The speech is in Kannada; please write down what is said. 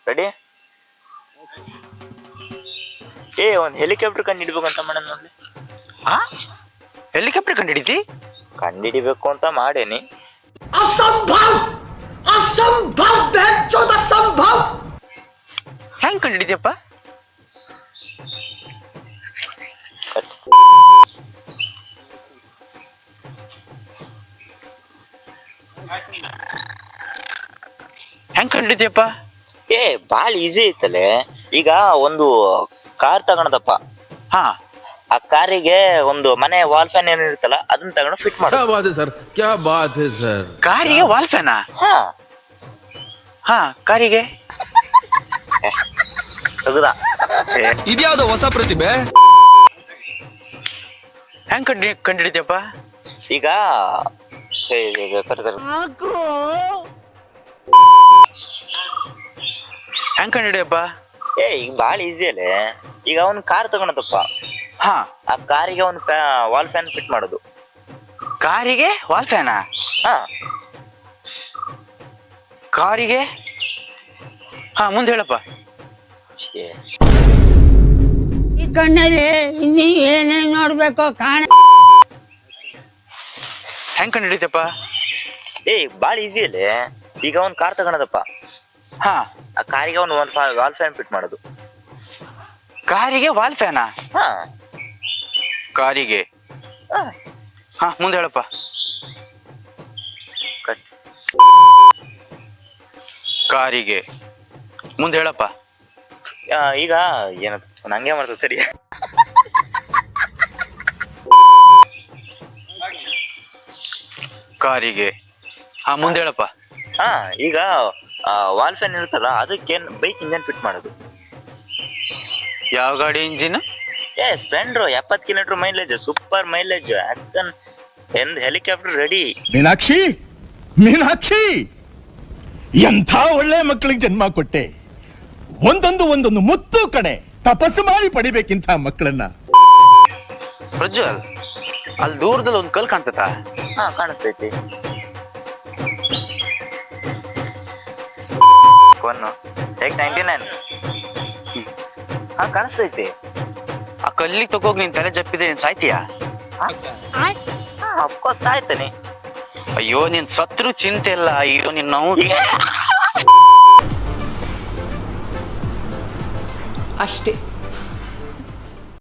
ರೆಡಿ. ಒಂದ್ ಹೆಲಿಕಾಪ್ಟರ್ ಕಂಡು ಹಿಡಿಬೇಕಂತ ಮಾಡೋಣ ನೋಡ್ಲಿ. ಹಾ, ಹೆಲಿಕಾಪ್ಟರ್ ಕಂಡಿಡಿದಿ? ಕಂಡಿಡಿಬೇಕು ಅಂತ ಮಾಡೇನಿ. ಹೆಂಗ್ ಕಂಡಿಡಿದ್ಯಪ್ಪ? ಹೆಂಗ್ ಕಂಡಿದ್ಯಪ್ಪ? ಬಾಳ ಈಸಿ ಐತಲೆ. ಈಗ ಒಂದು ಕಾರ್ ತಗೊಳದಪ್ಪ. ಹಾ, ಆ ಕಾರಿಗೆ ಒಂದು ಮನೆ ವಾಲ್ ಫ್ಯಾನ್ ಏನು ಇರುತ್ತಲ್ಲ ಅದನ್ನ ತಗೊಂಡು ಫಿಟ್ ಮಾಡು. ಕ್ಯಾ ಬಾತ್ ಹೈ ಸರ್. ಕಾರಿಗೆ ವಾಲ್ ಫ್ಯಾನಾ? ಹಾ ಹಾ, ಕಾರಿಗೆ ತೆಗ್ದ. ಇದ್ಯಾವ್ದು ಹೊಸ ಪ್ರತಿಭೆ? ಹೆಂಗ್ ಕಂಡಿಡಿದ್ಯಪ್ಪ? ಈಗ ಹೆಂಗ್ ಕಂಡಿಡಿಯಪ್ಪ? ಈಗ ಬಾಳ ಈಸಿ ಅಲ್ಲೇ. ಈಗ ಅವ್ನ್ ಕಾರ್ ತಗೊಳದಪ್ಪ. ಹಾ, ಆ ಕಾರಿಗೆ ಅವ್ನ್ ವಾಲ್ ಫ್ಯಾನ್ ಫಿಟ್ ಮಾಡೋದು. ಕಾರಿಗೆ ವಾಲ್ ಫ್ಯಾನಾ? ಹಾ, ಕಾರಿಗೆ. ಹಾ, ಮುಂದೆ ಹೇಳಪ್ಪ. ಈ ಕಣ್ಣಲ್ಲಿ ಇನ್ನೀ ಏನೇನ್ ನೋಡ್ಬೇಕೋ ಕಾಣ. ಹೆಂಗ್ ಕಂಡಿಡಿದ್ಯಪ್ಪ? ಬಾಳ ಈಸಿ ಅಲ್ಲೇ. ಈಗ ಅವ್ನ್ ಕಾರ್ ತಗೊಳದಪ್ಪ. ಹಾ, ಆ ಕಾರಿಗೆ ಅವ್ನು ವಾಲ್ ಫ್ಯಾನ್ ಫಿಟ್ ಮಾಡೋದು. ಕಾರಿಗೆ ವಾಲ್ ಫ್ಯಾನಾ? ಹಾ, ಕಾರಿಗೆ. ಹಾ, ಮುಂದೆ ಹೇಳಪ್ಪ. ಕಾರಿಗೆ. ಮುಂದೆ ಹೇಳಪ್ಪ. ಈಗ ಏನಂತ ನಂಗೆ ಮಾಡ್ತದೆ ಸರಿ. ಕಾರಿಗೆ. ಹಾ, ಮುಂದೆ ಹೇಳಪ್ಪ. ಹಾ, ಈಗ ವಾಲ್ ಫ್ಯಾನ್ ಇರುತ್ತಲ್ಲ ಅದಕ್ಕೆ ಬೈಕ್ ಇಂಜನ್ ಫಿಟ್ ಮಾಡೋದು. ಯಾವ ಗಾಡಿ engine? Splendor 70 kilometre mileage, super mileage. Action helicopter ready. Meenakshi, Meenakshi, ಎಂಥ ಒಳ್ಳೆ ಮಕ್ಕಳಿಗೆ ಜನ್ಮ ಕೊಟ್ಟೆ. ಒಂದೊಂದು ಮುತ್ತು ಕಡೆ ತಪಸ್ಸು ಮಾಡಿ ಪಡಿಬೇಕಿಂತ ಮಕ್ಕಳನ್ನ. ಪ್ರಜ್ವಲ್, ಅಲ್ಲಿ ದೂರದಲ್ಲಿ ಒಂದು ಕಲ್ ಕಾಣ್ತತ? ಹಾ, ಕಾಣಿಸ್ತೈತಿ. ಟೇಕ್ 99. ಹಾ, ಕಾಣಿಸ್ತೈತಿ. ಆ ಕಲ್ಲಿಗೆ ತಗೋಗ್ ನೀನ್ ತಲೆ ಜಪ್ಪಿದೆ, ನೀನ್ ಸಾಯ್ತೀಯಾ? ಅಫ್ಕೋರ್ಸ್ ಸಾಯ್ತಾನೆ. ಅಯ್ಯೋ, ನೀನ್ ಸತ್ರು ಚಿಂತೆ ಇಲ್ಲ. ಅಯ್ಯೋ, ನಿನ್ ನಾವು ಅಷ್ಟೇ.